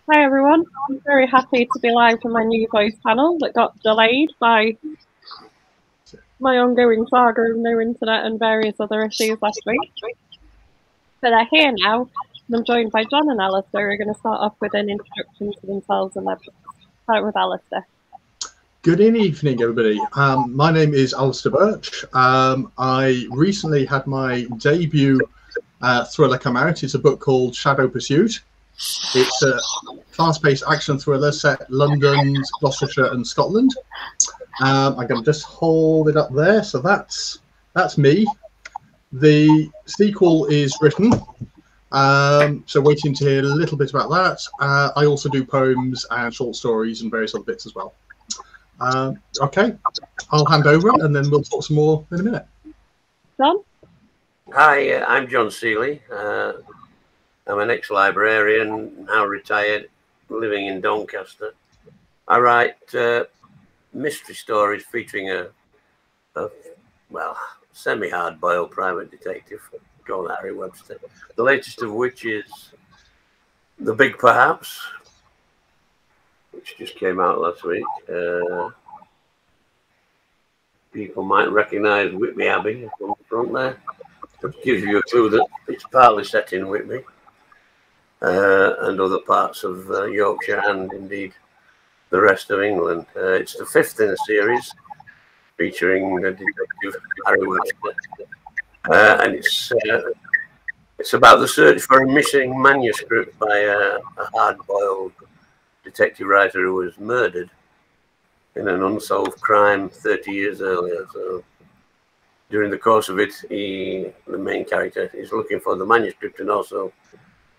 Hi everyone, I'm very happy to be live for my new voice panel that got delayed by my ongoing saga of no internet and various other issues last week. But they're here now, and I'm joined by John and Alistair, who are going to start off with an introduction to themselves and their books. Start with Alistair. Good evening, everybody. My name is Alistair Birch. I recently had my debut thriller come out. It's a book called Shadow Pursuit. It's a fast-paced action thriller set London, Gloucestershire and Scotland. I'm going to just hold it up there. So that's me. The sequel is written. So waiting to hear a little bit about that. I also do poems and short stories and various other bits as well. Okay, I'll hand over and then we'll talk some more in a minute. John? Hi, I'm John Seeley. I'm an ex-librarian, now retired, living in Doncaster. I write mystery stories featuring a semi-hard-boiled private detective called Harry Webster. The latest of which is The Big Perhaps, which just came out last week. People might recognise Whitby Abbey from the front there. It gives you a clue that it's partly set in Whitby and other parts of Yorkshire and indeed the rest of England. It's the fifth in a series featuring the detective Harry Webster, and it's about the search for a missing manuscript by a hard-boiled detective writer who was murdered in an unsolved crime 30 years earlier. So during the course of it, the main character is looking for the manuscript and also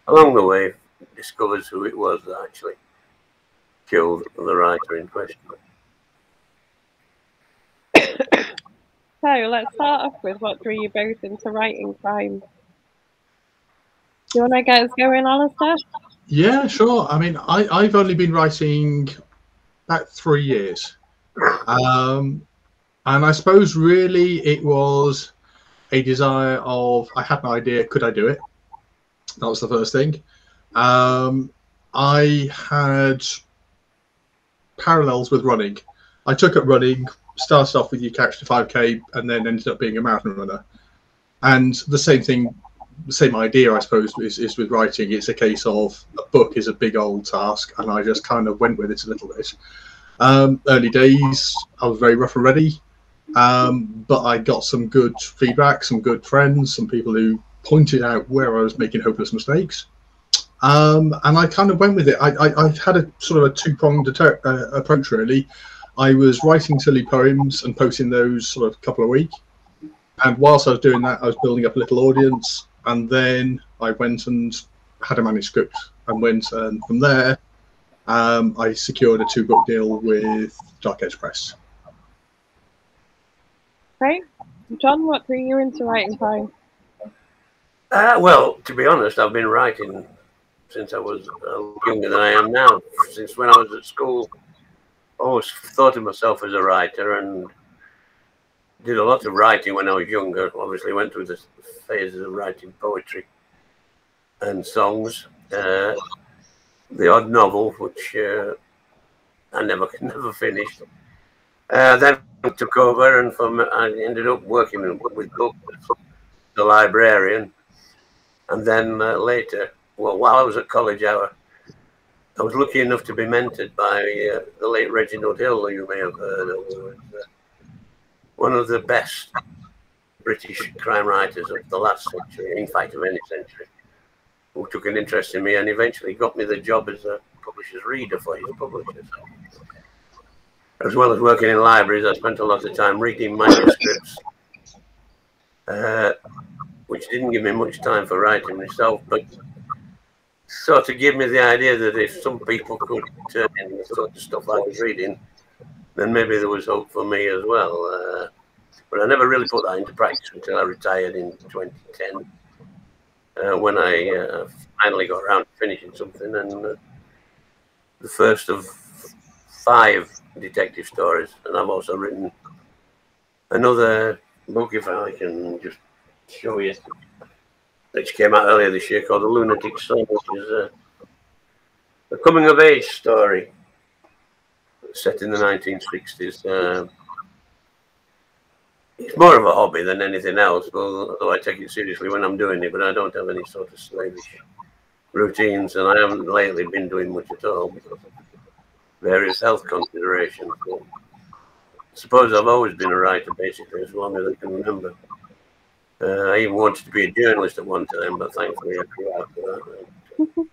along the way discovers who it was that actually killed the writer in question. So let's start off with what drew you both into writing crime. Do you want to get us going, Alistair? Yeah, sure. I mean, I've only been writing about 3 years. And I suppose really it was a desire of, I had an idea, could I do it? That was the first thing. I had parallels with running. I took up running, started off with your couch to 5K and then ended up being a marathon runner. And the same thing, the same idea, I suppose, is with writing. It's a case of a book is a big old task, and I just kind of went with it a little bit. Early days, I was very rough and ready, but I got some good feedback, some good friends, some people who pointed out where I was making hopeless mistakes. And I kind of went with it. I had a sort of a two-pronged approach, really. I was writing silly poems and posting those sort of a couple of weeks. And whilst I was doing that, I was building up a little audience. And then I went and had a manuscript and went, and from there, I secured a 2-book deal with Dark Edge Press. Right. John, what drew you into writing crime? Well, to be honest, I've been writing since I was younger than I am now. Since when I was at school, I always thought of myself as a writer and did a lot of writing when I was younger. Obviously went through the phases of writing poetry and songs. The odd novel, which I never finished. Then I took over, and I ended up working with books, the librarian. And then later, well, while I was at college, I was lucky enough to be mentored by the late Reginald Hill, who you may have heard of, who was one of the best British crime writers of the last century, in fact, of any century, who took an interest in me and eventually got me the job as a publisher's reader for his publishers. As well as working in libraries, I spent a lot of time reading manuscripts, which didn't give me much time for writing myself, but sort of gave me the idea that if some people could turn in the sort of stuff I was reading, then maybe there was hope for me as well. But I never really put that into practice until I retired in 2010, when I finally got around to finishing something, and the first of 5 detective stories. And I've also written another book, if I can just show you, which came out earlier this year, called The Lunatic Son, which is a coming-of-age story set in the 1960s. It's more of a hobby than anything else, although I take it seriously when I'm doing it, but I don't have any sort of slavish routines, and I haven't lately been doing much at all because of various health considerations. But I suppose I've always been a writer, basically, as long as I can remember. I even wanted to be a journalist at one time, but thankfully I grew out of that.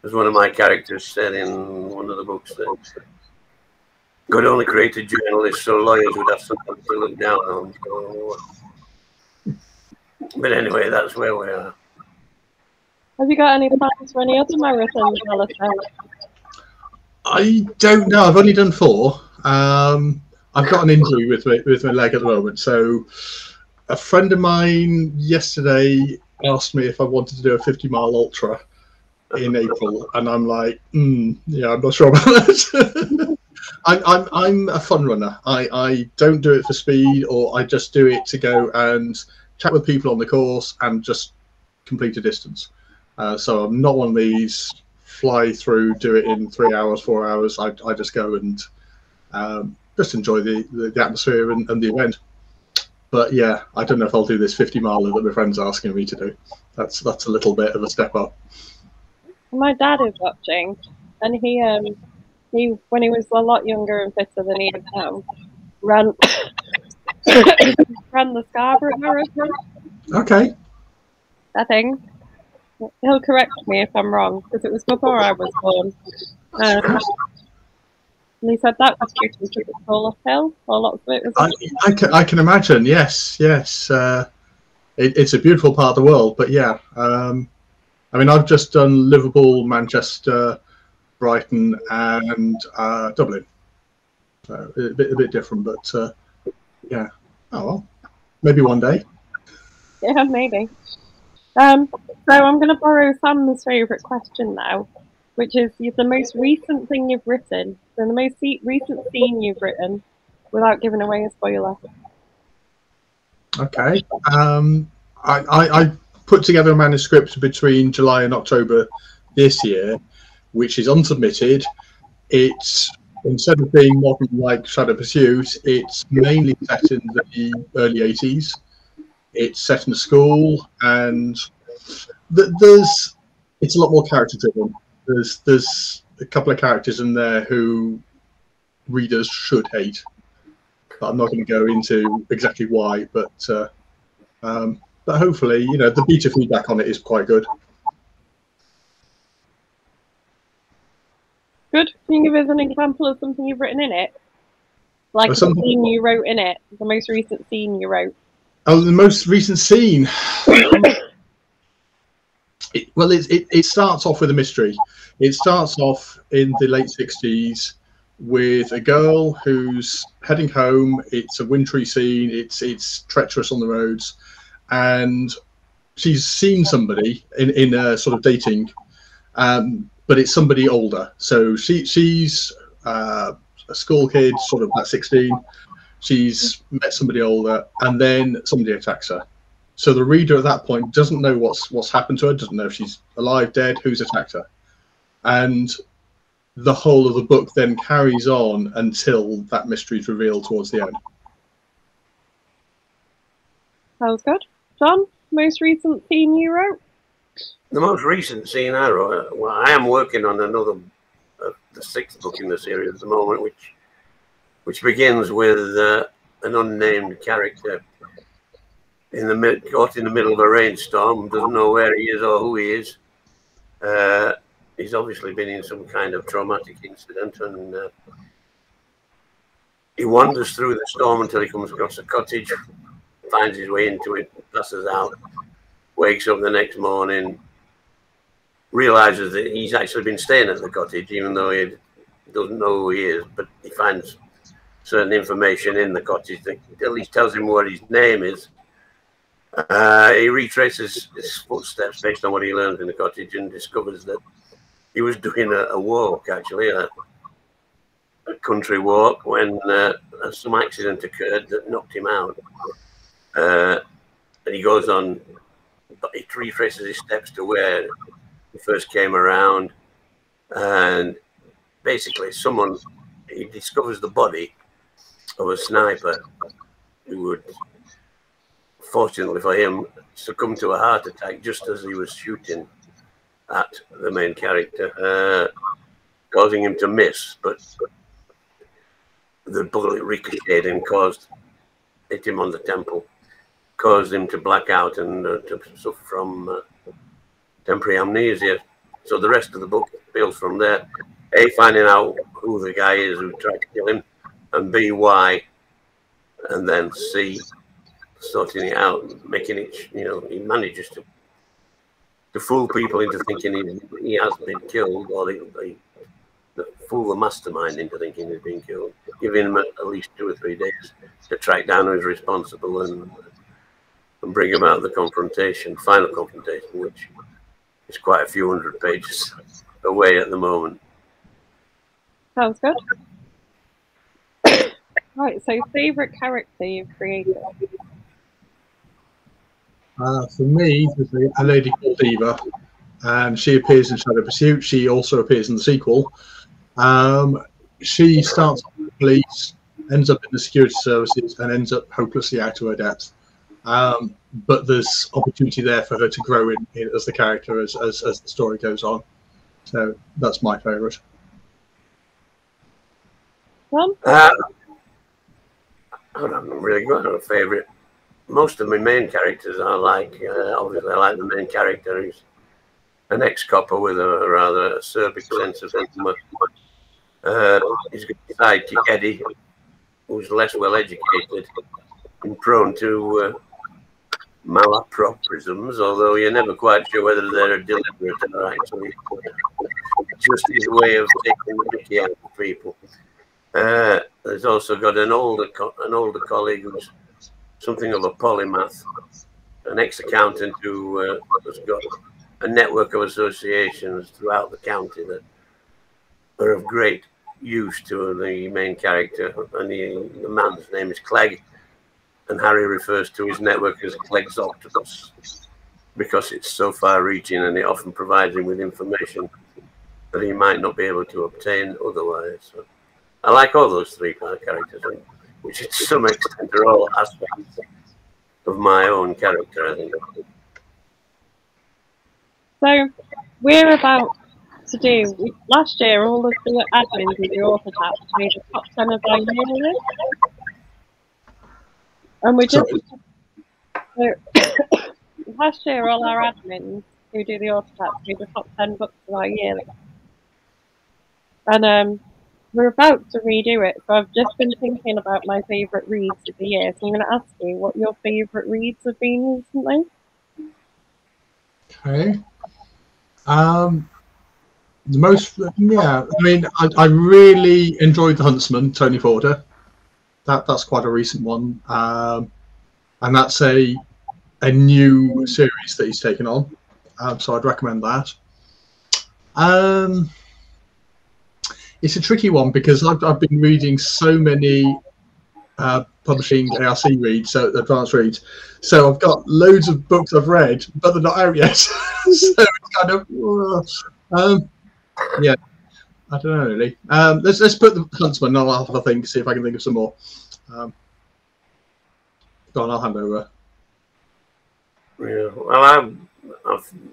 As one of my characters said in one of the books, that God only created journalists so lawyers would have something to look down on. So, but anyway, that's where we are. Have you got any plans for any other marathons, Alistair? I don't know. I've only done 4. I've got an injury with my leg at the moment. So a friend of mine yesterday asked me if I wanted to do a 50-mile ultra in April, and I'm like, yeah, I'm not sure about that. I'm a fun runner. I don't do it for speed, or I just do it to go and chat with people on the course and just complete a distance. So I'm not one of these fly through, do it in 3 hours, 4 hours. I just go and just enjoy the atmosphere and the event. But yeah, I don't know if I'll do this 50-miler that my friend's asking me to do. That's a little bit of a step up. My dad is watching, and he when he was a lot younger and fitter than he is now, ran the Scarborough Marathon. Okay. I think he'll correct me if I'm wrong, because it was before I was born. And he said that was due to the all uphill, or lots of it was. I can imagine. Yes. It's a beautiful part of the world, but yeah. I mean, I've just done Liverpool, Manchester, Brighton, and Dublin. So a bit different, but yeah. Oh well, maybe one day. Yeah, maybe. So I'm going to borrow Sam's favourite question now, which is the most recent thing you've written, so the most recent scene you've written, without giving away a spoiler. Okay. I put together a manuscript between July and October this year, which is unsubmitted. It's, instead of being modern like Shadow Pursuit, it's mainly set in the early 80s. It's set in a school, and it's a lot more character driven. There's a couple of characters in there who readers should hate, but I'm not going to go into exactly why. But hopefully, you know, the beta feedback on it is quite good. Good. Can you give us an example of something you've written in it? Like the scene you wrote in it, the most recent scene you wrote. Oh, the most recent scene. It starts off with a mystery. It starts off in the late 60s with a girl who's heading home. It's a wintry scene. It's treacherous on the roads, and she's seen somebody in a sort of dating, but it's somebody older. So she's a school kid, sort of about 16. She's met somebody older, and then somebody attacks her. So the reader at that point doesn't know what's happened to her, doesn't know if she's alive, dead, who's attacked her. And the whole of the book then carries on until that mystery is revealed towards the end. That was good. John, most recent scene you wrote? The most recent scene I wrote, well, I am working on another, the 6th book in the series at the moment, which begins with an unnamed character caught in the middle of a rainstorm, doesn't know where he is or who he is. He's obviously been in some kind of traumatic incident, and he wanders through the storm until he comes across a cottage, finds his way into it, passes out, wakes up the next morning, realizes that he's actually been staying at the cottage, even though he doesn't know who he is, but he finds certain information in the cottage that at least tells him what his name is. He retraces his footsteps based on what he learned in the cottage and discovers that he was doing a walk, actually, a country walk, when some accident occurred that knocked him out. And he goes on, he retraces his steps to where he first came around, And basically, he discovers the body of a sniper who would, fortunately for him, succumb to a heart attack just as he was shooting at the main character, causing him to miss, but the bullet ricocheted and hit him on the temple, caused him to black out and to suffer from temporary amnesia. So the rest of the book builds from there. A, finding out who the guy is who tried to kill him, and B, why, and then C, sorting it out, making it, he manages to fool people into thinking he has been killed, or they fool the mastermind into thinking he's been killed, giving him at least 2 or 3 days to track down who's responsible and bring about the final confrontation, which is quite a few hundred pages away at the moment. Sounds good. Right, so favourite character you've created? For me, there's a lady called Eva, and she appears in Shadow Pursuit. She also appears in the sequel. She starts in the police, ends up in the security services, and ends up hopelessly out of her depth. But there's opportunity there for her to grow in as the character as the story goes on. So that's my favourite. I haven't really got a favourite. Most of my main characters I like. Obviously, I like the main character who's an ex-copper with a rather acerbic sense of humour. He's got a sidekick, Eddie, who's less well-educated and prone to malapropisms, although you're never quite sure whether they're deliberate or actually just his way of taking the mickey out of people. There's also got an older colleague who's something of a polymath, an ex-accountant who has got a network of associations throughout the county that are of great use to the main character. And the man's name is Clegg, and Harry refers to his network as Clegg's Octopus because it's so far-reaching and it often provides him with information that he might not be able to obtain otherwise. So I like all those 3 characters, which to some extent are all aspects of my own character, I think. So we're about to do, last year, all of the admins in the author tab made the top 10 of our year list. And we just, last year, all our admins who do the author tab made the top 10 books of our year list. And we're about to redo it, so I've just been thinking about my favourite reads of the year. So I'm going to ask you what your favourite reads have been recently. Okay. The most, I mean, I really enjoyed The Huntsman, Tony Porter. That's quite a recent one, and that's a new series that he's taken on. So I'd recommend that. It's a tricky one because I've been reading so many publishing ARC reads, so advanced reads. So I've got loads of books I've read, but they're not out yet. So it's kind of, yeah, I don't know really. Let's put The Huntsman, and I'll have a think, see if I can think of some more. Go on, I'll hand over. Yeah, well,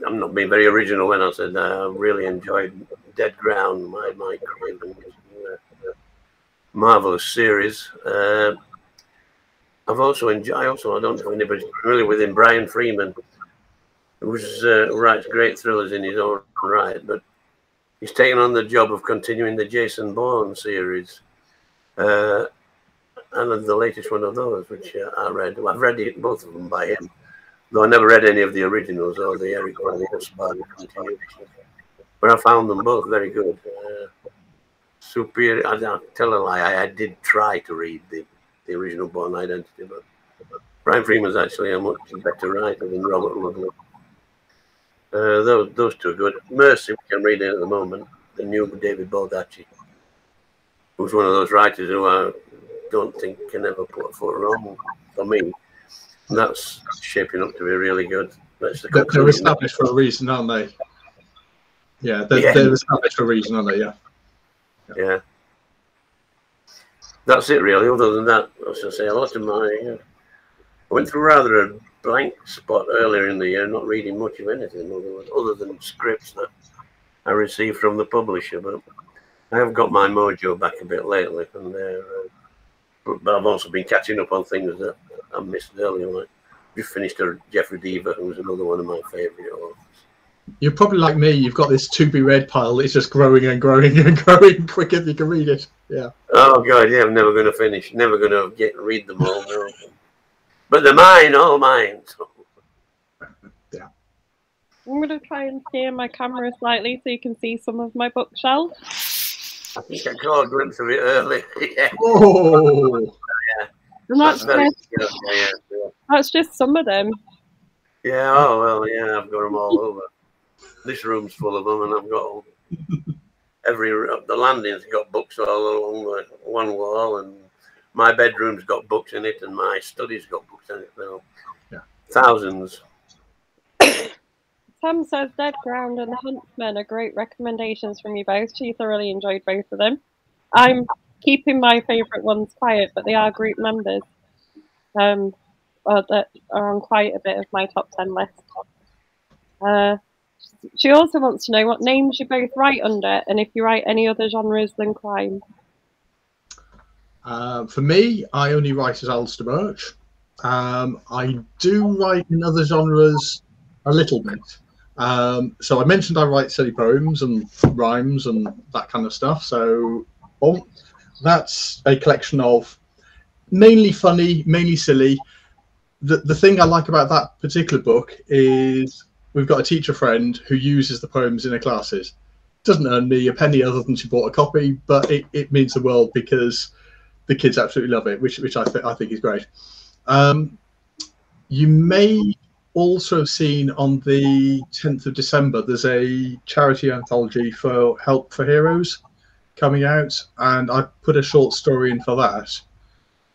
I'm not being very original when I said I really enjoyed Dead Ground, my Craven, marvelous series. I've also enjoyed. I don't know if anybody's familiar with him, Brian Freeman, who writes great thrillers in his own right, but he's taken on the job of continuing the Jason Bourne series, and the latest one of those, which I read. Well, I've read both of them by him, though I never read any of the originals or the Eric or the Osbar continuations. But I found them both very good. Superior. I don't tell a lie. I did try to read the original Bourne Identity, but Brian Freeman's actually a much better writer than Robert Ludlum. Those two are good. Mercy, we can read it at the moment. The new David Baldacci, who's one of those writers who I don't think can ever put a foot wrong for me. And that's shaping up to be really good. That's the They're established for a reason, aren't they? Yeah, they're established for a reason, aren't they? Yeah. Yeah. That's it, really. Other than that, I was going to say a lot of my. I went through rather a blank spot earlier in the year, not reading much of anything other than scripts that I received from the publisher. But I have got my mojo back a bit lately, and but I've also been catching up on things that I missed earlier. Like just finished a Jeffrey Deaver, who's another one of my favourite authors. You're probably like me. You've got this to be read pile. It's just growing and growing and growing quicker than you can read it. Yeah. Oh God, yeah. I'm never going to finish. Never going to read them all. No. But they're mine, all mine. Yeah. I'm going to try and steer my camera slightly so you can see some of my bookshelf. I think I caught a glimpse of it earlier. Yeah. Oh. Yeah. And that's just some of them. Yeah, oh well, yeah, I've got them all over. This room's full of them, and I've got the landing's got books all along the one wall, and my bedroom's got books in it, and my study's got books in it now. Yeah. Thousands. Sam says Dead Ground and The Huntsman are great recommendations from you both. She thoroughly enjoyed both of them. I'm keeping my favourite ones quiet, but they are group members. That are on quite a bit of my top 10 list. She also wants to know what names you both write under, and if you write any other genres than crime. For me, I only write as Alistair Birch. I do write in other genres a little bit. So I mentioned I write silly poems and rhymes and that kind of stuff. So that's a collection of mainly funny, mainly silly. The thing I like about that particular book is we've got a teacher friend who uses the poems in her classes. Doesn't earn me a penny other than she bought a copy, but it means the world because the kids absolutely love it, which I think is great. You may also have seen on the 10th of December, there's a charity anthology for Help for Heroes coming out, and I put a short story in for that.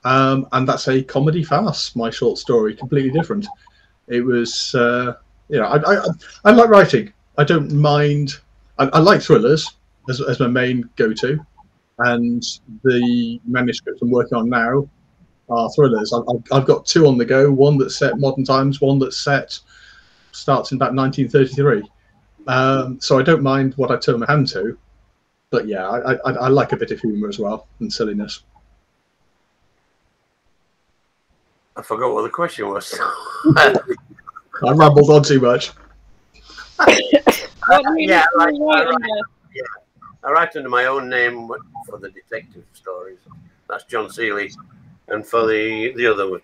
And that's a comedy farce, my short story, completely different. It was, I like writing. I don't mind. I like thrillers as my main go-to. And the manuscripts I'm working on now are thrillers. I've got two on the go, one that's set modern times, one that's starts in about 1933. So I don't mind what I turn my hand to. But yeah, I like a bit of humour as well and silliness. I forgot what the question was. I rambled on too much. I write under my own name for the detective stories. That's John Seeley, and for the other,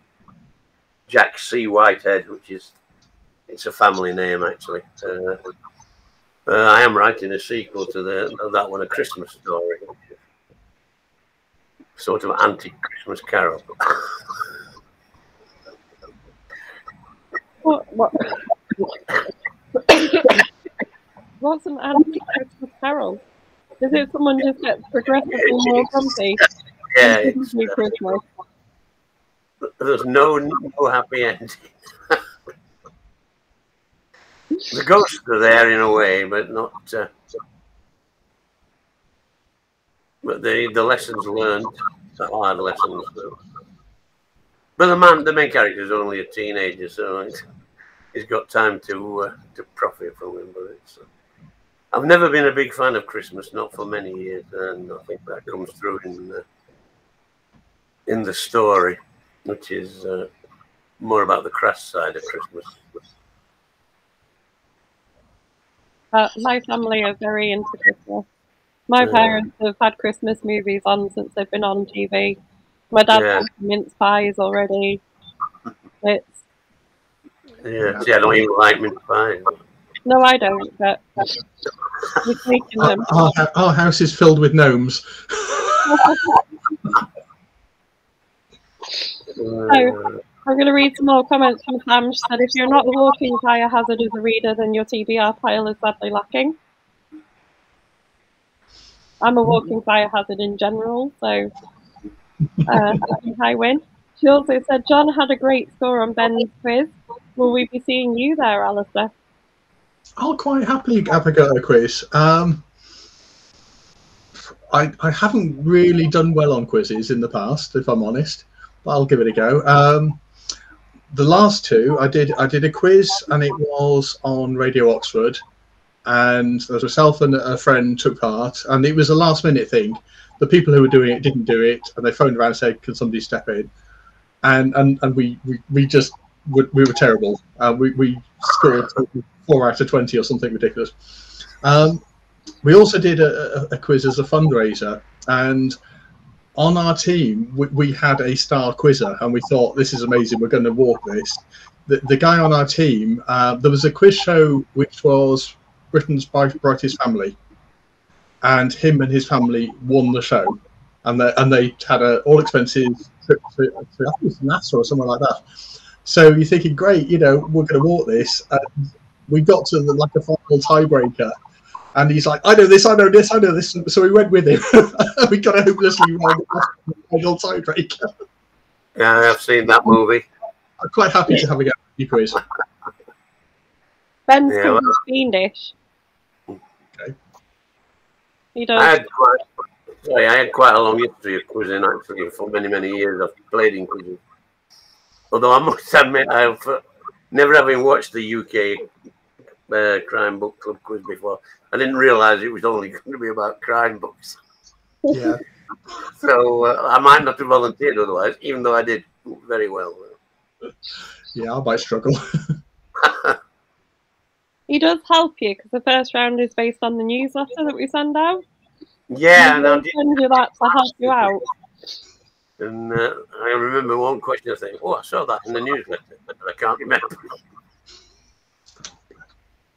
Jack C. Whitehead, it's a family name actually. I am writing a sequel to that one, A Christmas Story, sort of anti-Christmas carol. What's an anti-Christmas carol? Is it someone just gets progressively more grumpy? Yeah, Christmas. There's no happy ending. The ghosts are there in a way, but not. But the lessons learned, the hard lessons. But the main character is only a teenager, so he's got time to profit from him. But I've never been a big fan of Christmas, not for many years, and I think that comes through in the story, which is more about the crass side of Christmas. My family are very into Christmas. My parents have had Christmas movies on since they've been on TV. My dad has mince pies already. See, I don't even like mince pies. No, I don't, but we're making them. Our house is filled with gnomes. So, I'm going to read some more comments from Sam. She said, if you're not a walking fire hazard as a reader, then your TBR pile is sadly lacking. I'm a walking fire hazard in general, so I think I win. She also said, John had a great score on Ben's quiz. Will we be seeing you there, Alistair? I'll quite happily have a go at a quiz. I haven't really done well on quizzes in the past, if I'm honest, but I'll give it a go. The last two, I did a quiz, and it was on Radio Oxford, and there was myself and a friend took part, and it was a last minute thing. The people who were doing it didn't do it, and they phoned around and said, "Can somebody step in?" And we were terrible. We scored 4 out of 20 or something ridiculous. We also did a quiz as a fundraiser, and on our team we had a star quizzer, and we thought, this is amazing, we're going to walk this. The guy on our team, there was a quiz show which was Britain's Brightest Family, and him and his family won the show, and they had a all expenses trip to I think it was NASA or somewhere like that. So you're thinking, great, you know, we're going to walk this, and we got to a final tiebreaker. And he's like, I know this, I know this, I know this. So we went with him. We got a hopelessly wrong final tiebreaker. Yeah, I've seen that movie. I'm quite happy to have a go at the quiz. Ben's fiendish. Okay. He does. I had quite a long history of quizzing, actually. For many, many years I've played in quizzing. Although I must admit, I've never having watched the UK Crime Book Club quiz before, I didn't realise it was only going to be about crime books. Yeah. So I might not have volunteered otherwise, even though I did very well. Yeah, I might struggle. He does help you, because the first round is based on the newsletter that we send out. Yeah, and I'll send you that to help you out. And I remember one question, I think, oh, I saw that in the newsletter, but I can't remember.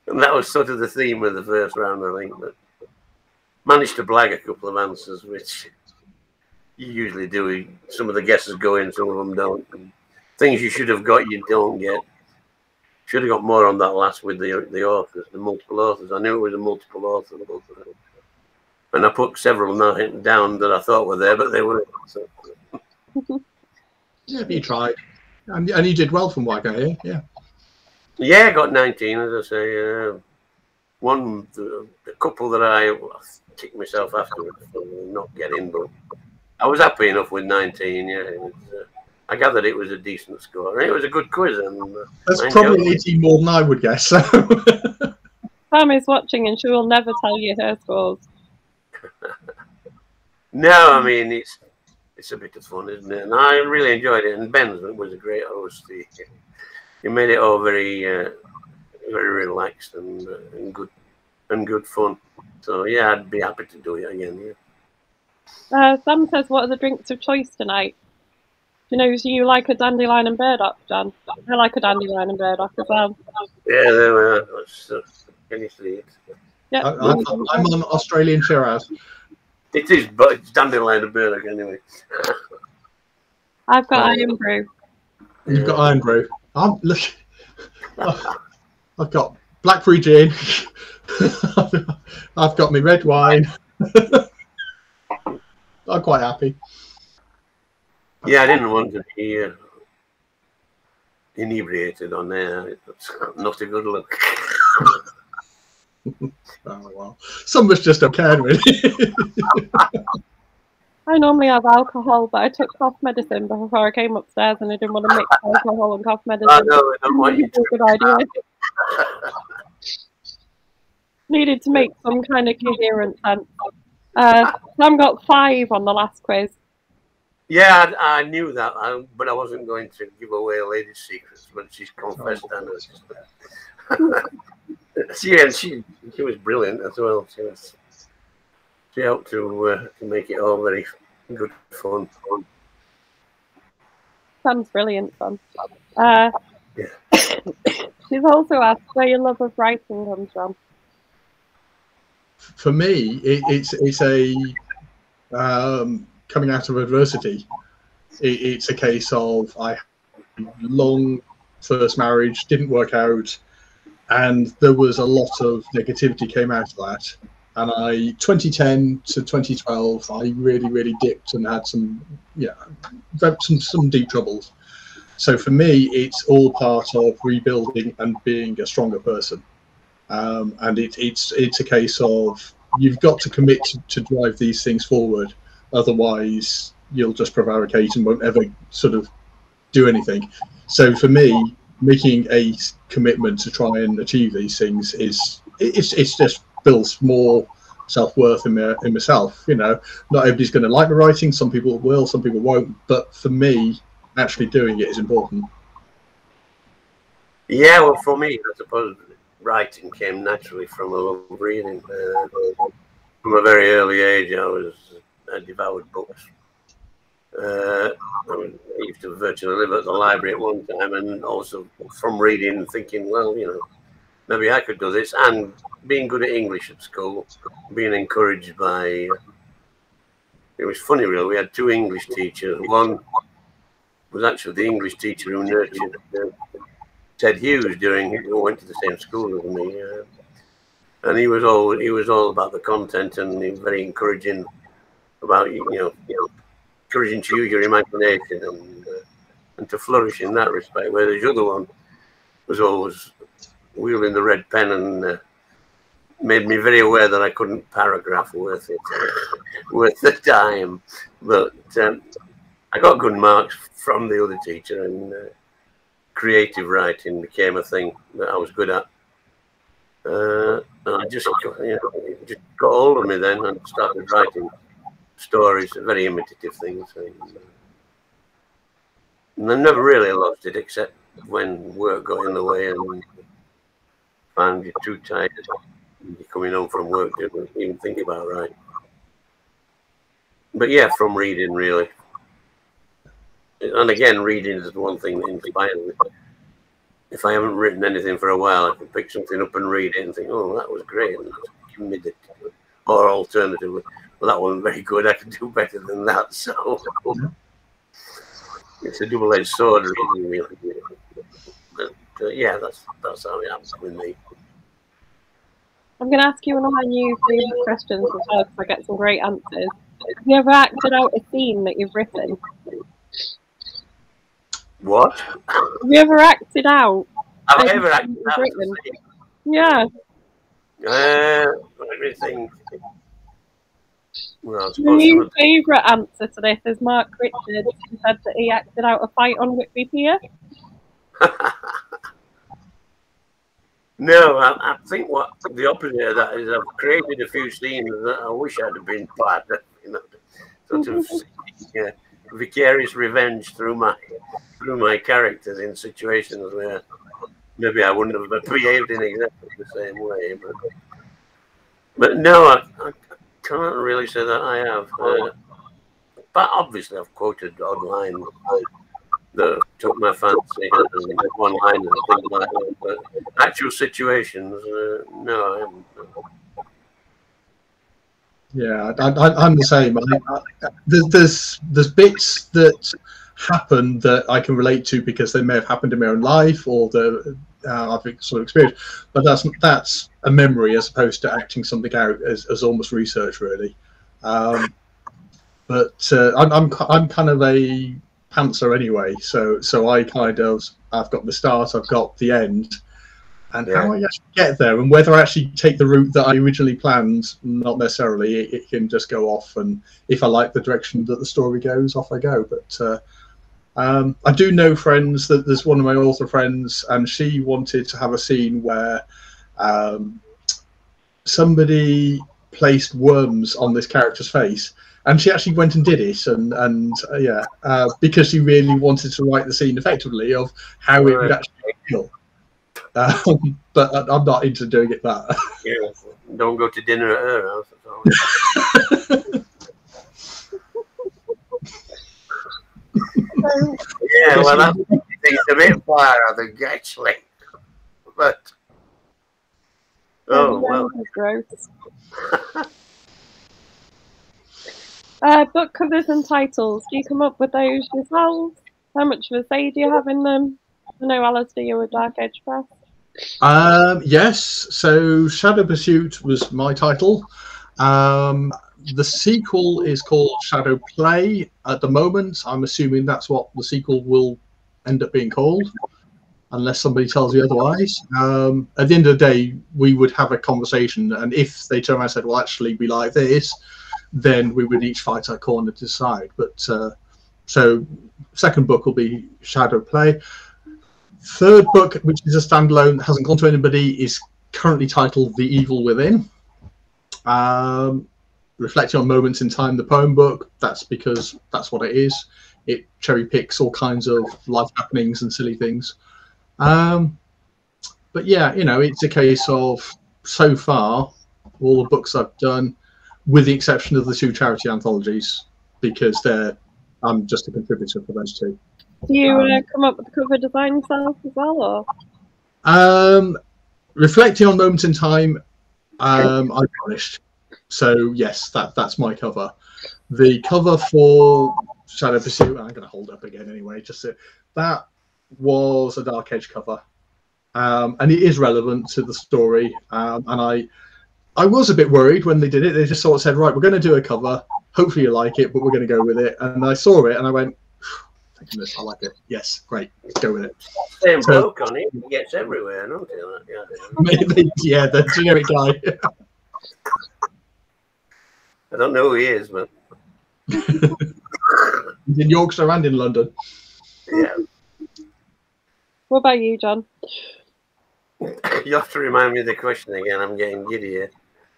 And that was sort of the theme of the first round, I think. But managed to blag a couple of answers, which you usually do. Some of the guesses go in, some of them don't. And things you should have got, you don't get. Should have got more on that last with the authors, the multiple authors. I knew it was a multiple author. And I put several down that I thought were there, but they weren't. So. Yeah, but you tried. And you did well from what I got here, yeah. Yeah, I got 19, as I say. A couple that I kicked myself afterwards for not getting, but I was happy enough with 19. Yeah, it was, I gathered it was a decent score. It was a good quiz, and that's probably 18 more than I would guess. Pam is watching, and she will never tell you her scores. No, I mean it's a bit of fun, isn't it? And I really enjoyed it. And Ben was a great host. He made it all very, very relaxed and good fun. So yeah, I'd be happy to do it again. Yeah. Sam says, "What are the drinks of choice tonight?" You know, do you like a dandelion and burdock, Jan? I like a dandelion and burdock as well. Yeah, there we are. Can you see it? Yeah. I'm on Australian Shiraz. It is, but it's dandelion and burdock anyway. I've got iron brew. You've got iron brew. Look, I've got blackberry gin. I've got my red wine. I'm quite happy. Yeah, I didn't want to be inebriated on there. It's not a good look. Oh well, some was just okay, really. I normally have alcohol, but I took cough medicine before I came upstairs, and I didn't want to mix alcohol and cough medicine. I know, I don't want you to. Good idea. Needed to make some kind of coherent sense. Sam got 5 on the last quiz. Yeah, I knew that, but I wasn't going to give away a lady's secrets, but she's confessed and she was brilliant as well. She helped to make it all very good fun. Sam's brilliant, Sam. Yeah. She's also asked where your love of writing comes from. For me, it's a coming out of adversity. It's a case of I had a long first marriage, didn't work out, and there was a lot of negativity came out of that. And 2010 to 2012, I really dipped and had some deep troubles. So for me, it's all part of rebuilding and being a stronger person. and it's a case of you've got to commit to drive these things forward, otherwise you'll just prevaricate and won't ever sort of do anything. So for me, making a commitment to try and achieve these things it's just builds more self-worth in myself. You know, not everybody's going to like my writing. Some people will, some people won't, but for me, actually doing it is important. Yeah, well, for me, I suppose writing came naturally from a love of reading. From a very early age, I devoured books. I used to virtually live at the library at one time, and also from reading and thinking, well, you know, maybe I could do this. And being good at English at school, being encouraged by, it was funny really, we had two English teachers. One was actually the English teacher who nurtured Ted Hughes who went to the same school as me. And he was all about the content, and he was very encouraging about, you know, encouraging to use your imagination and to flourish in that respect. Whereas the other one was always wielding the red pen and made me very aware that I couldn't paragraph worth the time. But I got good marks from the other teacher, and creative writing became a thing that I was good at. And I just, it just got hold of me then, and started writing stories, very imitative things. And I never really lost it, except when work got in the way and found you too tired. You're coming home from work, didn't even think about writing. But yeah, from reading, really. And again, reading is the one thing that inspires me. If I haven't written anything for a while, I can pick something up and read it and think, oh, that was great. And give me the, or alternatively, well, that wasn't very good. I could do better than that. So it's a double-edged sword, really. But yeah, that's how it happens with me. I'm going to ask you one of my new favorite questions as well, because I get some great answers. Have you ever acted out a scene that you've written? What? Have you ever acted out? Have I ever acted out? Yeah. Everything. Well, My new favourite answer to this is Mark Richards, who said that he acted out a fight on Whitby Pier. No, I think what the opposite of that is I've created a few scenes that I wish I'd have been part of, you know, sort of vicarious revenge through my characters in situations where maybe I wouldn't have behaved in exactly the same way. But no, I can't really say that I have. But obviously I've quoted odd lines that took my fancy, and one line and things like that. But actual situations, no, I haven't. Yeah, I'm the same. There's bits that happen that I can relate to because they may have happened in my own life or I've sort of experienced. But that's a memory as opposed to acting something out as almost research, really. But I'm kind of a pantser anyway, so I've got the start, I've got the end. And how I actually get there, and whether I actually take the route that I originally planned, not necessarily. It can just go off, and if I like the direction that the story goes, off I go. But I do know friends that there's one of my author friends, and she wanted to have a scene where somebody placed worms on this character's face, and she actually went and did it, and because she really wanted to write the scene effectively of how it would actually feel. But I'm not into doing it that. Yeah, don't go to dinner at her house. Yeah, well, that's a bit far, I think, actually. But oh well. Gross. Book covers and titles. Do you come up with those yourselves? How much of a say do you have in them? I know, Alistair, you're with Dark Edge Press. Yes, so Shadow Pursuit was my title. The sequel is called Shadow Play at the moment. I'm assuming that's what the sequel will end up being called. unless somebody tells you otherwise. At the end of the day, we would have a conversation, and if they turn around and said, well, actually, we like this, then we would each fight our corner to decide. But so second book will be Shadow Play. Third book, which is a standalone, hasn't gone to anybody, is currently titled The Evil Within. Reflecting on moments in time, the poem book, that's because that's what it is. It cherry picks all kinds of life happenings and silly things. But yeah, you know, it's a case of, so far, all the books I've done, with the exception of the 2 charity anthologies, because I'm just a contributor for those 2. Do you come up with the cover design yourself as well, or? Reflecting on moments in time, I published. So yes, that's my cover. The cover for Shadow Pursuit, I'm going to hold up again anyway. That was a Dark Age cover, and it is relevant to the story. And I was a bit worried when they did it. They just sort of said, right, we're going to do a cover. Hopefully you like it, but we're going to go with it. And I saw it and I went, thank goodness, I like it. Yes, great, let's go with it. Same bloke on it. He gets everywhere, don't he? Maybe, yeah, the generic guy. I don't know who he is, but he's in Yorkshire and in London. Yeah. What about you, John? You have to remind me of the question again. I'm getting giddy here.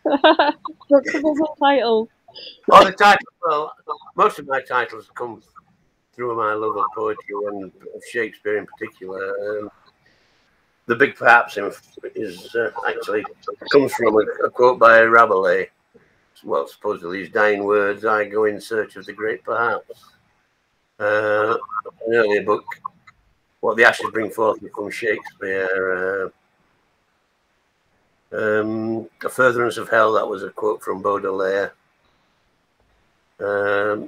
What covers and titles? Oh, the title. Well, most of my titles come through my love of poetry and of Shakespeare in particular. The Big Perhaps is actually comes from a quote by Rabelais. Well, supposedly his dying words, I go in search of the great perhaps. An earlier book, What the Ashes Bring Forth from Shakespeare. A Furtherance of Hell, that was a quote from Baudelaire. The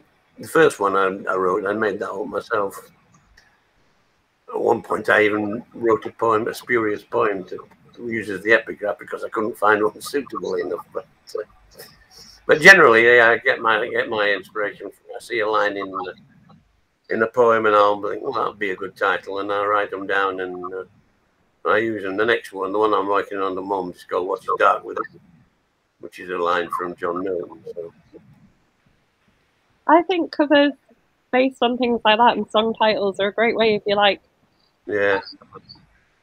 first one I wrote, I made that up myself. At one point, I even wrote a poem, a spurious poem, to use as the epigraph because I couldn't find one suitable enough. But generally, I get my inspiration from, I see a line in a poem and I'll think, well, that'll be a good title, and I'll write them down and I use them. The next one, the one I'm working on at the moment, is called What's Dark With It, which is a line from John Milton. So. I think covers based on things like that and song titles are a great way if you like. Yeah.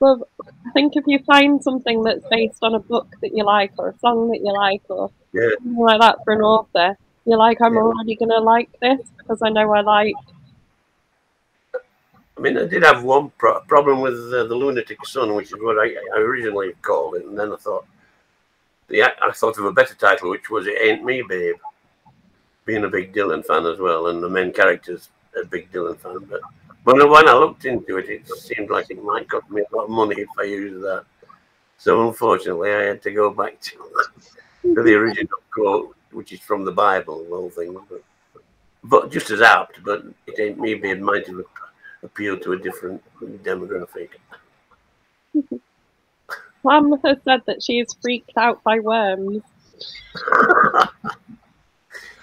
Well, I think if you find something that's based on a book that you like or a song that you like or something like that for an author, you're like, I'm already going to like this because I know I like. I mean, I did have one problem with the Lunatic Sun, which is what I originally called it, and then I thought of a better title, which was It Ain't Me, Babe. Being a big Dylan fan as well, and the main character's a big Dylan fan, but when I looked into it, it seemed like it might cost me a lot of money if I used that. So unfortunately, I had to go back to the original quote, which is from the Bible, the whole thing. But just as apt, but It Ain't Me, Babe might have appealed to a different demographic. Mum has said that she is freaked out by worms.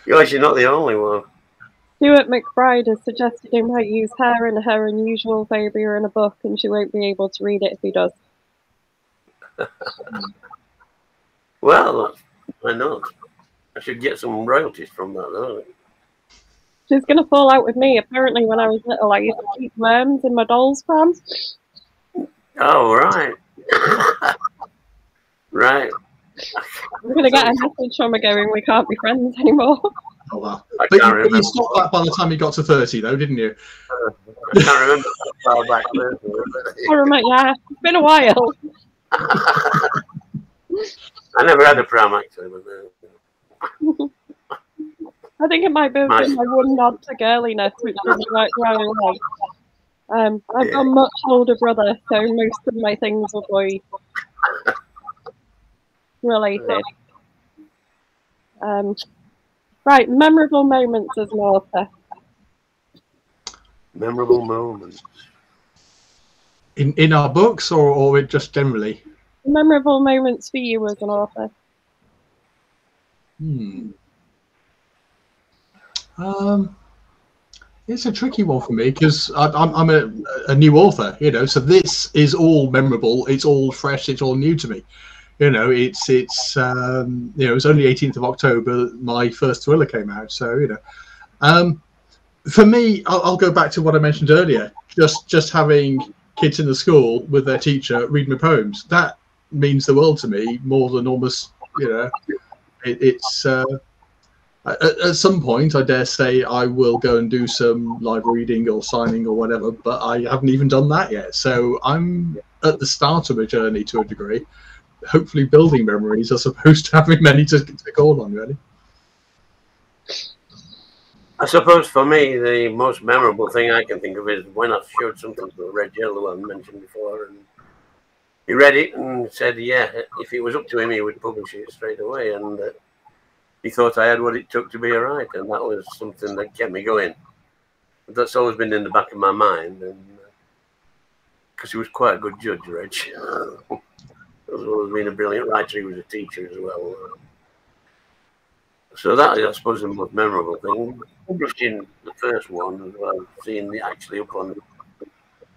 You're actually not the only one. Stuart McBride has suggested he might use her and her unusual phobia in a book, and she won't be able to read it if he does. Well, why not? I should get some royalties from that, though. She's going to fall out with me. Apparently, when I was little, I used to keep worms in my doll's pram. Oh, right. Right. I'm going to get a message from her going, we can't be friends anymore. Oh, wow. But you stopped that by the time you got to 30, though, didn't you? I can't remember how far back. I remember, yeah, it's been a while. I never had a pram, actually. But, I think it might be my one nod to girliness, which doesn't work very well. I've got a much older brother, so most of my things are boy related. Right, memorable moments as an author. Memorable moments. In our books or just generally? Memorable moments for you as an author. It's a tricky one for me because I'm a new author, you know. So this is all memorable. It's all fresh. It's all new to me. You know, it's you know, it's only 18th of October my first thriller came out. So you know, for me, I'll go back to what I mentioned earlier. Just having kids in the school with their teacher reading the poems, that means the world to me, more than almost, you know, it's. At some point, I dare say I will go and do some live reading or signing or whatever, but I haven't even done that yet. So I'm at the start of a journey to a degree, hopefully building memories as opposed to having many to call on, really. I suppose for me, the most memorable thing I can think of is when I showed something to Red Yellow I mentioned before, and he read it and said, yeah, if it was up to him, he would publish it straight away. And he thought I had what it took to be a writer, and that was something that kept me going. That's always been in the back of my mind, and because he was quite a good judge, Reg. As well as being a brilliant writer, he was a teacher as well. So that, I suppose, the most memorable thing. Publishing the first one as well, seeing it actually up on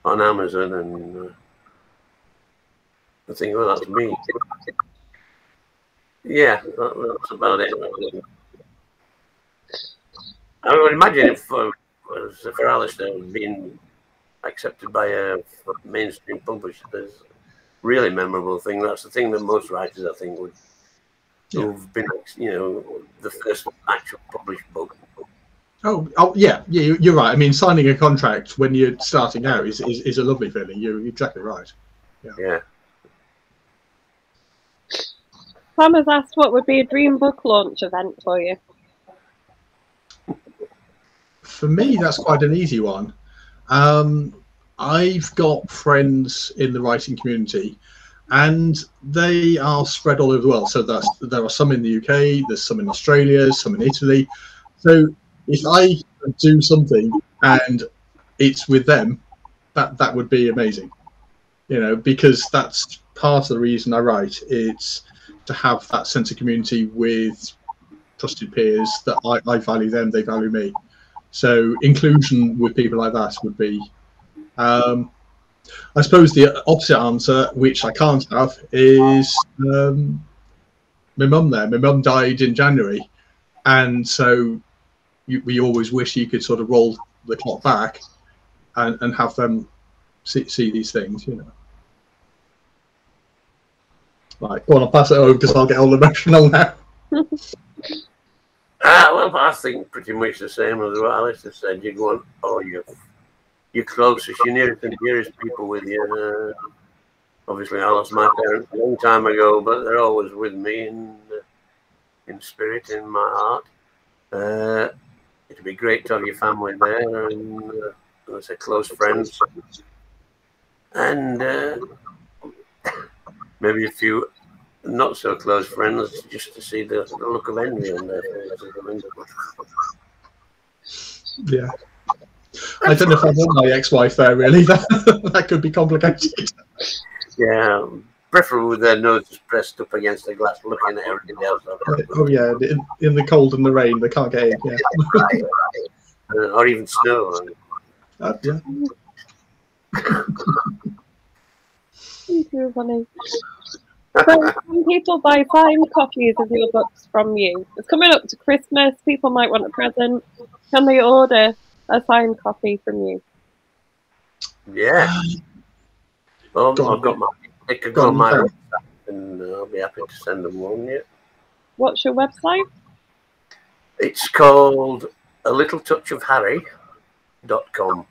Amazon, and I think, well, that's me. Yeah, that's about it. I would imagine if for Alistair being accepted by a mainstream publisher, there's a really memorable thing. That's the thing that most writers, I think, would who've been, you know, the first actual published book. Oh yeah, you're right. I mean, signing a contract when you're starting out is a lovely feeling. You're exactly right. Yeah. Sam has asked what would be a dream book launch event for you. For me, that's quite an easy one. I've got friends in the writing community, and they are spread all over the world. So there are some in the UK, there's some in Australia, some in Italy. So if I do something and it's with them, that would be amazing. You know, because that's part of the reason I write. It's to have that sense of community with trusted peers that I value them, they value me. So inclusion with people like that would be, I suppose the opposite answer, which I can't have, is my mum there. My mum died in January, and so we always wish you could sort of roll the clock back and have them see these things, you know. Right, go on, I'll pass it over because I'll get all emotional now. Well, I think pretty much the same as what Alistair said. You go on, oh, your closest, your nearest and dearest people with you. Obviously, I lost my parents a long time ago, but they're always with me in spirit, in my heart. It'd be great to have your family there, and I say close friends, and maybe a few not so close friends, just to see the look of envy on their faces. Yeah. I don't know if I want my ex-wife there, really. That could be complicated. Yeah, preferably with their noses pressed up against the glass, looking at everything else. Oh yeah, in the cold and the rain, they can't get in. Yeah. Right. Or even snow. Yeah. Thank you, funny. So some people buy signed copies of your books from you. It's coming up to Christmas. People might want a present. Can they order a signed copy from you? Yeah. Well, I've got my. They could go on my website, and I'll be happy to send them one. Yeah. What's your website? It's called A Little Touch of Harry.com.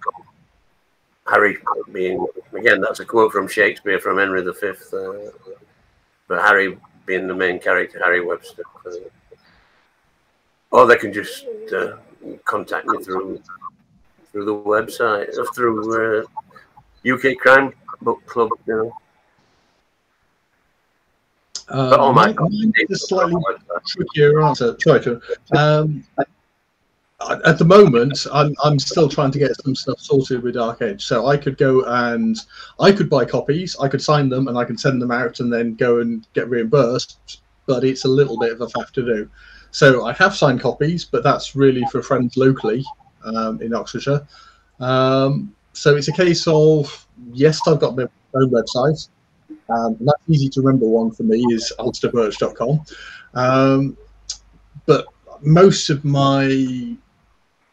Harry being, again, that's a quote from Shakespeare from Henry V. But Harry being the main character, Harry Webster. Or they can just contact me through the website, or through UK Crime Book Club, you know. But all my a slightly trickier answer. Sorry, at the moment, I'm still trying to get some stuff sorted with Dark Edge. So I could go and I could buy copies, I could sign them, and I can send them out and then go and get reimbursed. But it's a little bit of a faff to do. So I have signed copies, but that's really for friends locally. in Oxfordshire. So it's a case of, yes, I've got my own website. And that's easy to remember. One for me is alistairBirch.com. But most of my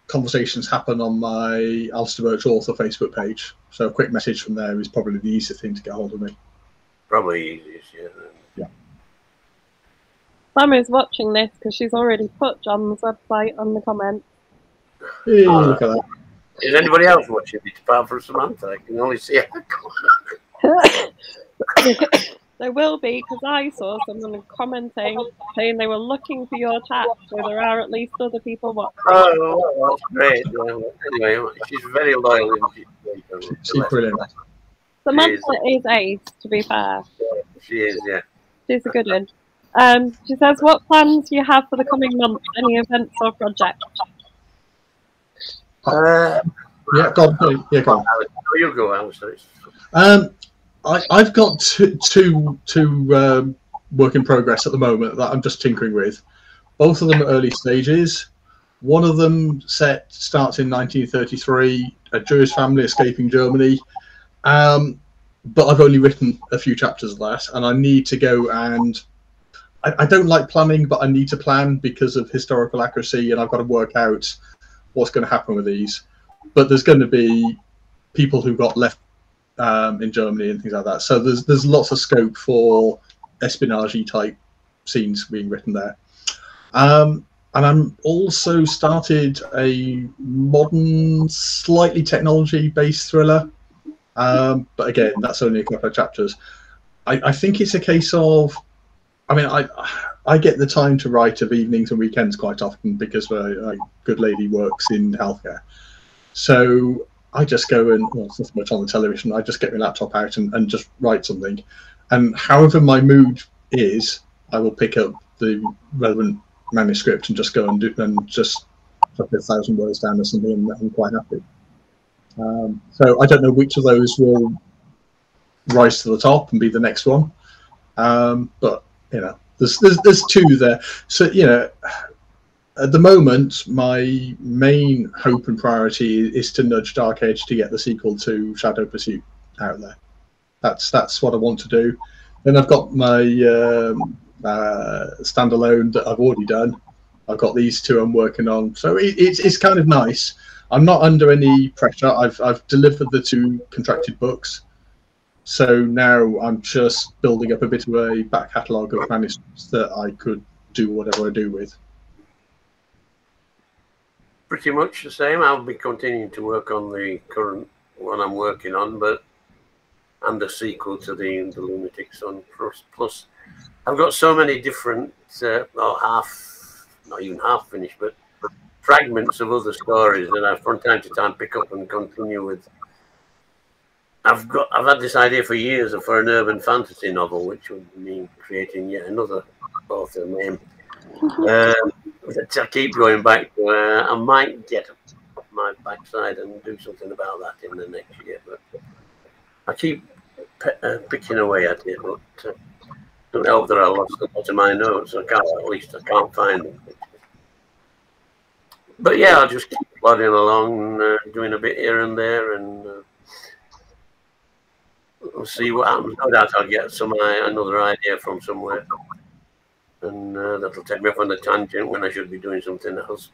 conversations happen on my Alistair Birch author Facebook page. So a quick message from there is probably the easiest thing to get hold of me. Probably easiest, yeah. Yeah. Sammy's watching this because she's already put John's website on the comment. Hey, look at that. Is anybody else watching it apart from Samantha? I can only see her. There will be, because I saw someone commenting saying they were looking for your chat, so there are at least other people watching. Oh, well, that's great. Anyway, she's very loyal. She's brilliant. Samantha is ace, to be fair. She is, yeah. She's a good one. She says, what plans do you have for the coming months? Any events or projects? Yeah, go on. Yeah, go on. Oh, you go, Alistair. I've got two work in progress at the moment that I'm just tinkering with. Both of them are early stages. One of them starts in 1933, a Jewish family escaping Germany. But I've only written a few chapters of that, and I need to go and I don't like planning, but I need to plan because of historical accuracy, and I've got to work out what's going to happen with these. But there's going to be people who got left in Germany and things like that. So there's lots of scope for espionage type scenes being written there. And I'm also started a modern, slightly technology-based thriller. But again, that's only a couple of chapters. I think it's a case of, I mean, I get the time to write of evenings and weekends quite often because my good lady works in healthcare. So I just go and, well, it's not much on the television, I just get my laptop out and just write something. And however my mood is, I will pick up the relevant manuscript and just go and just put 1,000 words down or something, and I'm quite happy. So I don't know which of those will rise to the top and be the next one. But, you know, there's two there. So, you know, at the moment, my main hope and priority is to nudge Dark Age to get the sequel to Shadow Pursuit out there. That's what I want to do. Then I've got my standalone that I've already done. I've got these two I'm working on. So it's kind of nice. I'm not under any pressure. I've delivered the 2 contracted books. So now I'm just building up a bit of a back catalogue of manuscripts that I could do whatever I do with. Pretty much the same. I'll be continuing to work on the current one I'm working on, and the sequel to the Lunatic Son. Plus, I've got so many different, not even half finished, but fragments of other stories that I, from time to time, pick up and continue with. I've had this idea for years for an urban fantasy novel, which would mean creating yet another author name. I keep going back to I might get off my backside and do something about that in the next year, but I keep picking away at it. But don't help that I lost a lot of my notes. I can't find them. But yeah, I'll just keep plodding along, doing a bit here and there, and we'll see what happens. No doubt I'll get another idea from somewhere. And that'll take me off on a tangent when I should be doing something else.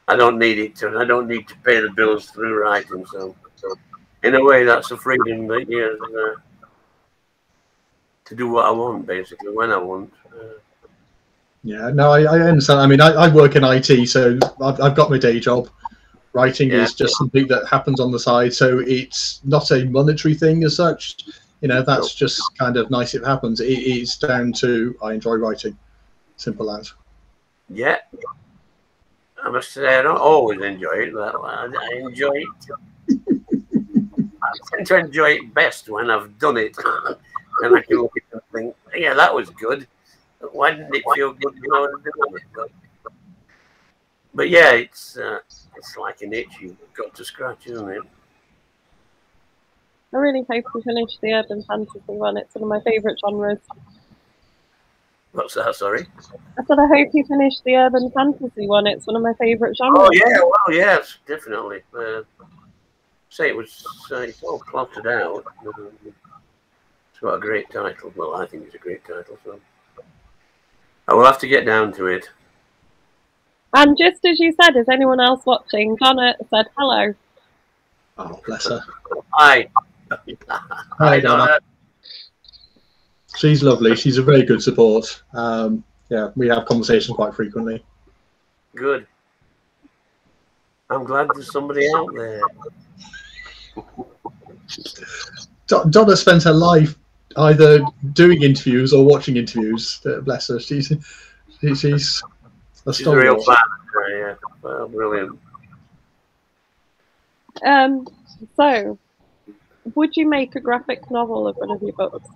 I don't need it to. I don't need to pay the bills through writing. So in a way, that's a freedom that to do what I want, basically, when I want. Yeah, no, I understand. I mean, I work in IT, so I've got my day job. Writing is just something that happens on the side, so it's not a monetary thing as such. You know, that's just kind of nice if it happens. It is down to I enjoy writing. Simple as. Yeah. I must say I don't always enjoy it, but I enjoy it. I tend to enjoy it best when I've done it. And I can look at it and think, yeah, that was good. Why didn't it feel good when I was doing it? But yeah, it's like an itch you've got to scratch, isn't it? I really hope we finish the urban fantasy one. It's one of my favourite genres. What's that? Sorry. I said I hope you finish the urban fantasy one. It's one of my favourite genres. Oh yeah, well yes, definitely. Say it's all plotted out. It's got a great title. Well, I think it's a great title. So I will have to get down to it. And just as you said, is anyone else watching? Donna said hello. Oh, bless her. Hi. Hi, Donna. She's lovely. She's a very good support. Yeah, we have conversations quite frequently. Good. I'm glad there's somebody out there. Donna spends her life either doing interviews or watching interviews. Bless her. She's a She's a stalwart. real fan. Yeah. Well, brilliant. So, would you make a graphic novel of one of your books?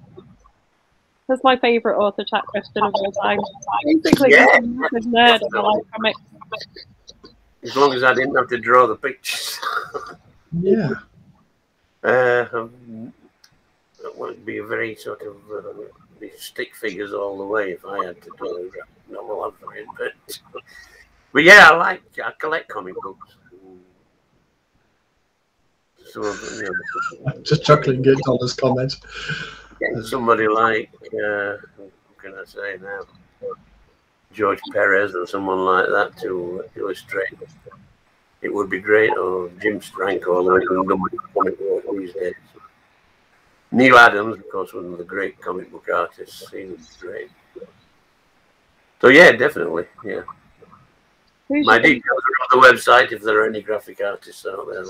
That's my favourite author chat question of all time. Basically, Yeah. I'm a nerd of the life comics. As long as I didn't have to draw the pictures. Yeah. That would be a very sort of be stick figures all the way if I had to do a graphic novel of it. But yeah, I collect comic books. So, you know, Just chuckling at Donna's comment. somebody like who can I say now? George Perez or someone like that to illustrate. It would be great, or Jim Strank, although he can do comic work these days. Neil Adams, of course, one of the great comic book artists. He would be great. So yeah, definitely, yeah. My details are on the website if there are any graphic artists out there.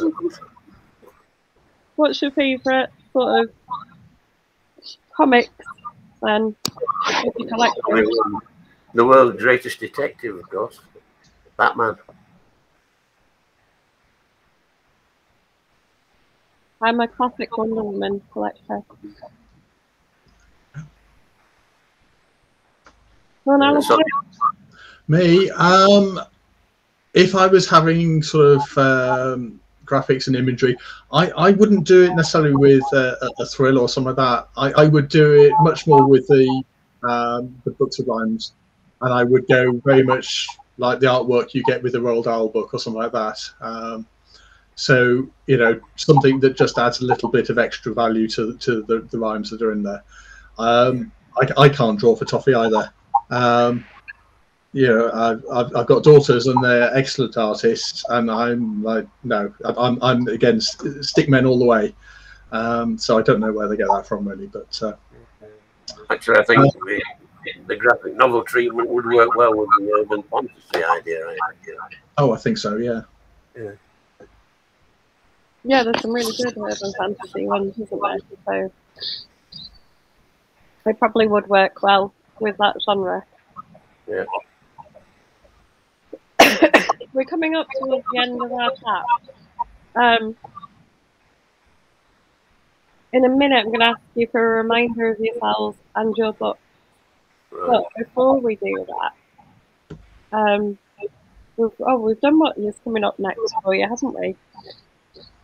What's your favourite sort of comics then? If you collect them? The world's greatest detective, of course, Batman. I'm a classic Wonder Woman collector. Well, Alistair? Me, if I was having sort of graphics and imagery, I wouldn't do it necessarily with a thrill or something like that. I would do it much more with the books of rhymes, and I would go very much like the artwork you get with a Roald Dahl book or something like that. So, you know, something that just adds a little bit of extra value to the rhymes that are in there. I can't draw for toffee either. You know, I've got daughters and they're excellent artists, and I'm like, no, I'm against stickmen all the way. So I don't know where they get that from really, but actually, I think the graphic novel treatment would work well with the urban fantasy idea. Oh, I think so. Yeah. Yeah. Yeah, there's some really good urban fantasy ones, isn't there? So they probably would work well with that genre. Yeah. We're coming up towards the end of our chat. In a minute, I'm going to ask you for a reminder of yourselves and your book. Right. But before we do that, we've done what is coming up next for you, haven't we?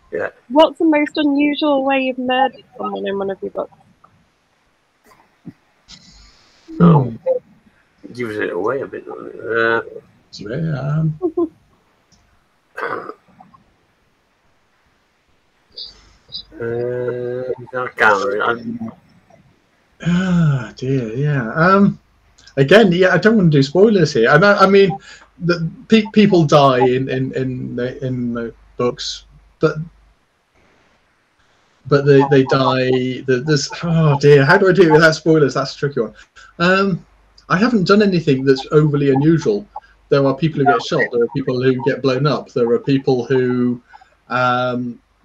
Yeah. What's the most unusual way you've murdered someone in one of your books? So, gives it away a bit, doesn't it? Yeah. I can't really. Ah, dear. Yeah. Again, yeah. I don't want to do spoilers here. I mean, people die in the books, but they die. There's oh dear. How do I do it without spoilers? That's a tricky one. I haven't done anything that's overly unusual. There are people who get shot. There are people who get blown up. There are people who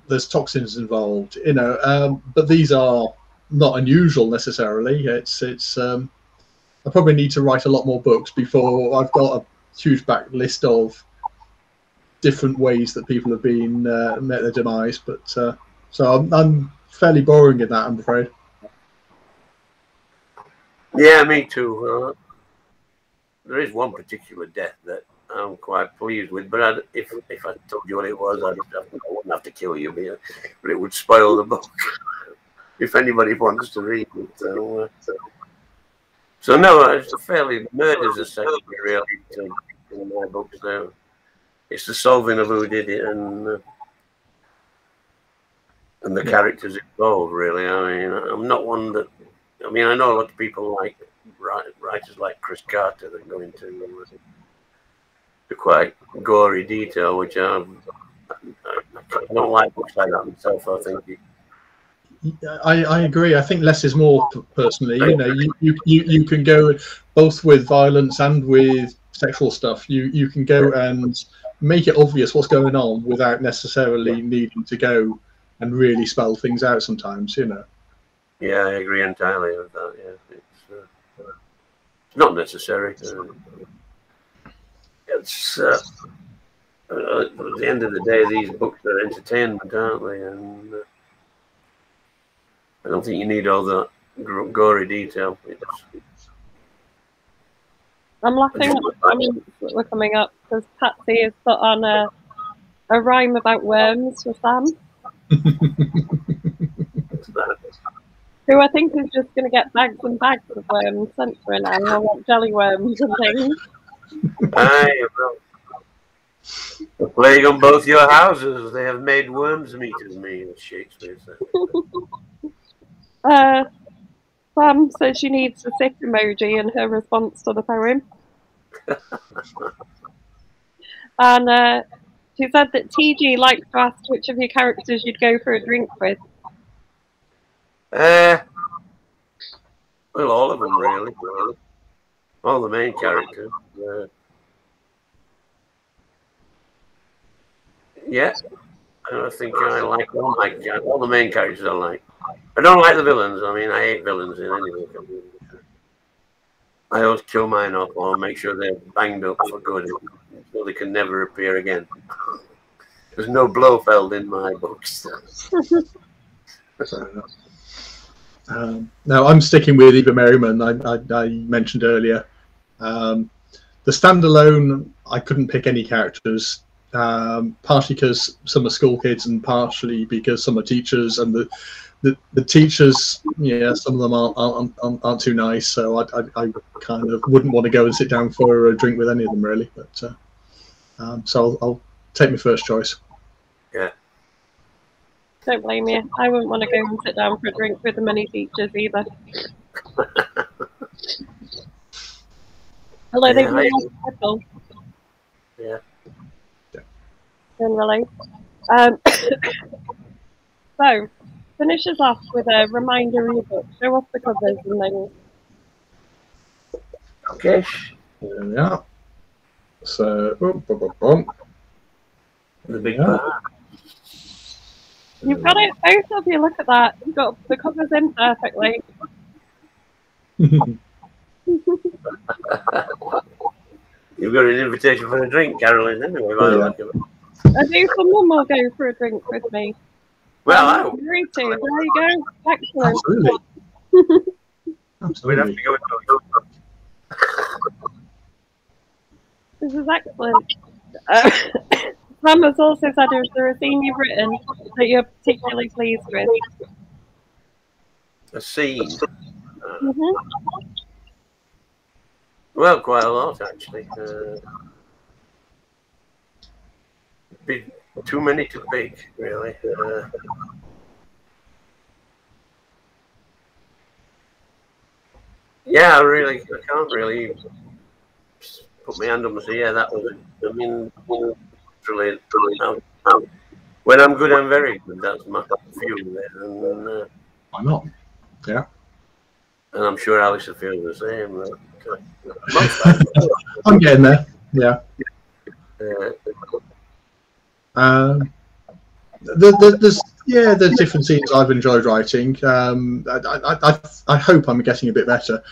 there's toxins involved. You know, but these are not unusual necessarily. It's I probably need to write a lot more books before I've got a huge back list of different ways that people have been met their demise. But so I'm fairly boring in that, I'm afraid. Yeah, me too. There is one particular death that I'm quite pleased with, but if I told you what it was, I wouldn't have to kill you, but it would spoil the book if anybody wants to read it. So, So no, it's a fairly murder's a secondary really in my books now. It's the solving of who did it and the characters involved. Really, I mean, I'm not one that. I mean, I know a lot of people like writers like Chris Carter that go into quite gory detail, which I don't like books like that myself. I think. I agree. I think less is more. Personally, you know, you can go both with violence and with sexual stuff. You can go and make it obvious what's going on without necessarily needing to go and really spell things out. Sometimes, you know. Yeah, I agree entirely with that. Yeah, it's not necessary. It's at the end of the day, these books are entertainment, aren't they? And I don't think you need all that gory detail. I'm laughing. I mean, we're coming up because Patsy has put on a rhyme about worms for Sam, who I think is just going to get bags and bags of worms sent to her now, like jelly worms and things. Aye, well, the plague on both your houses. They have made worms meet as me, as Shakespeare said. Sam says she needs a sick emoji in her response to the poem. And she said that TG likes to ask which of your characters you'd go for a drink with. Well, all of them, really. All the main characters. Yeah, I think I like all the main characters I like. I don't like the villains. I mean, I hate villains in any book. I always kill mine off or make sure they're banged up for good so they can never appear again. There's no Blofeld in my books. Now, I'm sticking with Eva Merriman, I mentioned earlier. The standalone, I couldn't pick any characters, partially because some are school kids and partially because some are teachers, and the teachers, yeah, some of them aren't too nice, so I kind of wouldn't want to go and sit down for a drink with any of them, really. But so I'll take my first choice. Yeah. Don't blame you. I wouldn't want to go and sit down for a drink with the many teachers either. Although they can be nice people. Yeah. Generally. So, finish us off with a reminder of your book. Show off the covers and things. Okay. There we are. So, The big part. You've got it, both of you, look at that. You've got the covers in perfectly. You've got an invitation for a drink, Caroline, anyway. I do, someone will go for a drink with me. Well, I agree to. There you go. Excellent. Absolutely. We'd have to go into This is excellent. Sam has also said, is there a scene you've written that you're particularly pleased with? a scene. Well, quite a lot, actually. Too many to pick, really. Yeah, I can't really put my hand on and say, yeah, that was it. I mean, really, when I'm good, I'm very good. That's my view there. And, why not? Yeah. And I'm sure Alistair feels the same. I'm getting there. Yeah. There's different scenes I've enjoyed writing. I hope I'm getting a bit better.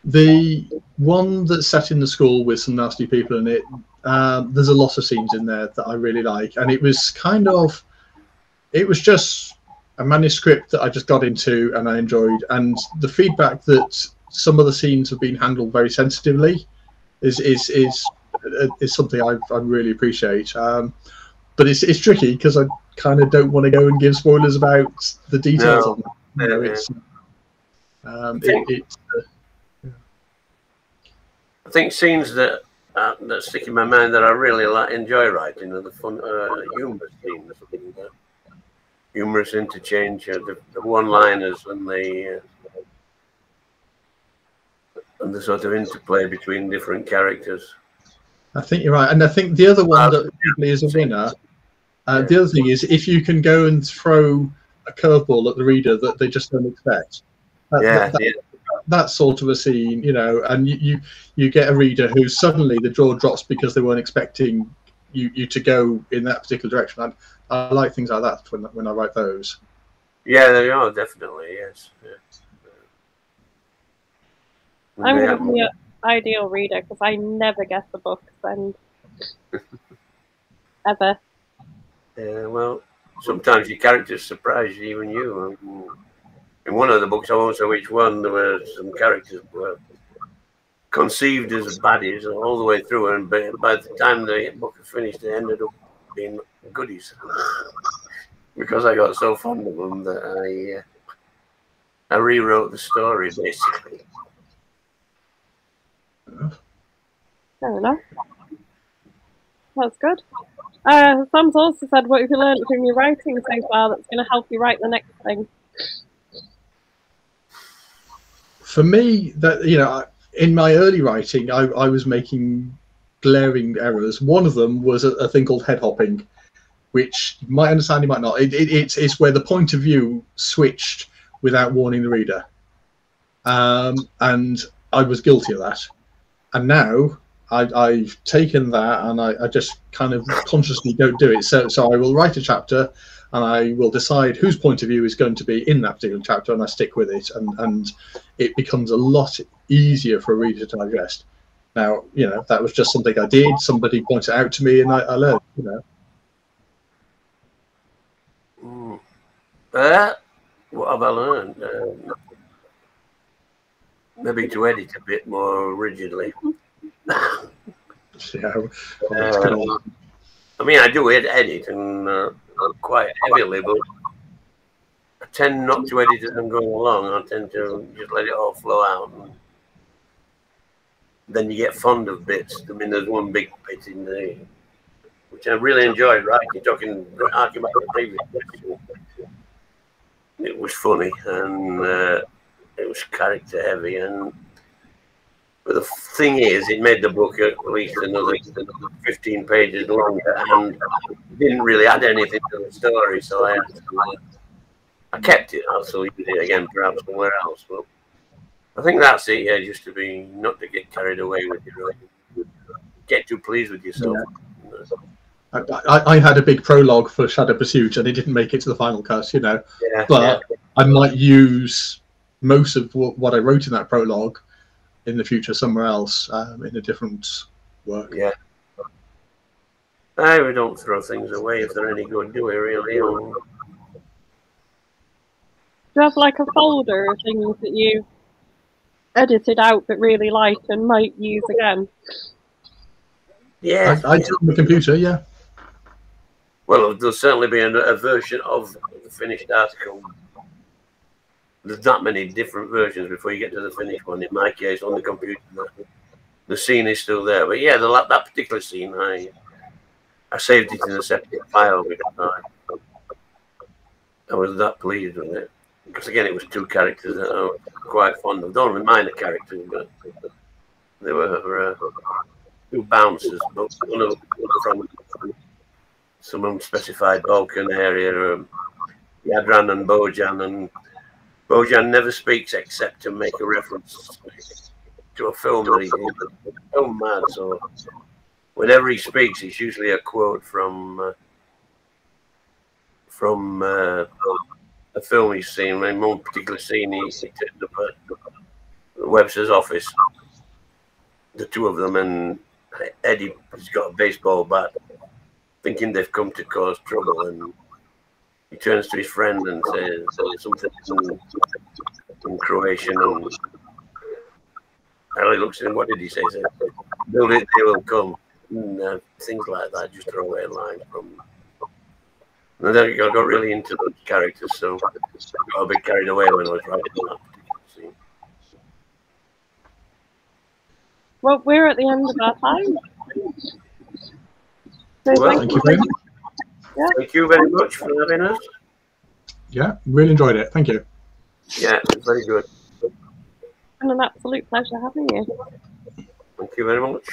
The one that's set in the school with some nasty people in it, there's a lot of scenes in there that I really like, and it was just a manuscript that I just got into and I enjoyed, and the feedback that some of the scenes have been handled very sensitively is something I really appreciate. But it's tricky because I kind of don't want to go and give spoilers about the details of them. I think scenes that stick in my mind that I really enjoy writing are the fun, humorous scenes, humorous interchange, the one-liners, and the sort of interplay between different characters. I think you're right, and I think the other one that probably is a winner. The other thing is if you can go and throw a curveball at the reader that they just don't expect. That sort of a scene, you know, and you get a reader who suddenly the jaw drops because they weren't expecting you to go in that particular direction. And I like things like that when I write those. Yeah, they are definitely, yes. Yeah. I'm going to be an ideal reader because I never guess the books and ever. Yeah, well, sometimes your characters surprise you, even you. In one of the books, I won't say which one, there were some characters were conceived as baddies all the way through, and by the time the book was finished, they ended up being goodies. Because I got so fond of them that I rewrote the story, basically. Fair enough. That's good. Sam's also said, what have you learned from your writing so far that's going to help you write the next thing? For me, that, you know, in my early writing, I was making glaring errors. One of them was a thing called head hopping, which you might understand, you might not. It's where the point of view switched without warning the reader. And I was guilty of that. And now I've taken that and I just kind of consciously don't do it. So I will write a chapter and I will decide whose point of view is going to be in that particular chapter, and I stick with it, and it becomes a lot easier for a reader to digest. Now, you know, that was just something I did. Somebody pointed it out to me, and I learned, you know. What have I learned? Maybe to edit a bit more rigidly. Yeah, I mean, I do edit and quite heavily, but I tend not to edit as I'm going along. I tend to just let it all flow out. And then you get fond of bits. I mean, there's one big bit in the which I really enjoyed writing, arguing about the previous question. It was funny and it was character heavy, but the thing is, it made the book at least another 15 pages longer and didn't really add anything to the story. So I kept it. Also used it again, perhaps somewhere else. But I think that's it. Yeah, just to be not to get carried away with it, get too pleased with yourself. Yeah. I had a big prologue for Shadow Pursuit, and it didn't make it to the final cut, you know. Yeah, but I might use most of what I wrote in that prologue in the future somewhere else, in a different work. Yeah. We don't throw things away if they're any good, do we, really? Do you have like a folder of things that you edited out but really like and might use again? Yeah. I do on the computer, yeah. Well, there'll certainly be a version of the finished article. There's not many different versions before you get to the finished one. In my case, on the computer, the scene is still there. But yeah, that particular scene, I saved it in a separate file because I was that pleased with it. Because again, it was two characters that I was quite fond of. They're only minor characters, but they were two bouncers, but one of them from some unspecified Balkan area. Yadran and Bojan, and Bojan never speaks except to make a reference to a film that he's film mad. So whenever he speaks, it's usually a quote from a film he's seen. In one particular scene, he turned up at Webster's office, the two of them, and Eddie has got a baseball bat, thinking they've come to cause trouble, and he turns to his friend and says something in Croatian, and Harry looks at him. What did he say? He said, "Build it, they will come." And things like that, just throw away lines from. And then I got really into those characters, so I got a bit carried away when I was writing that particular scene. Well, we're at the end of our time. So Well, Thank you very much. thank you very much for having us. Yeah, really enjoyed it. Thank you. Yeah, very good. And an absolute pleasure having you. Thank you very much.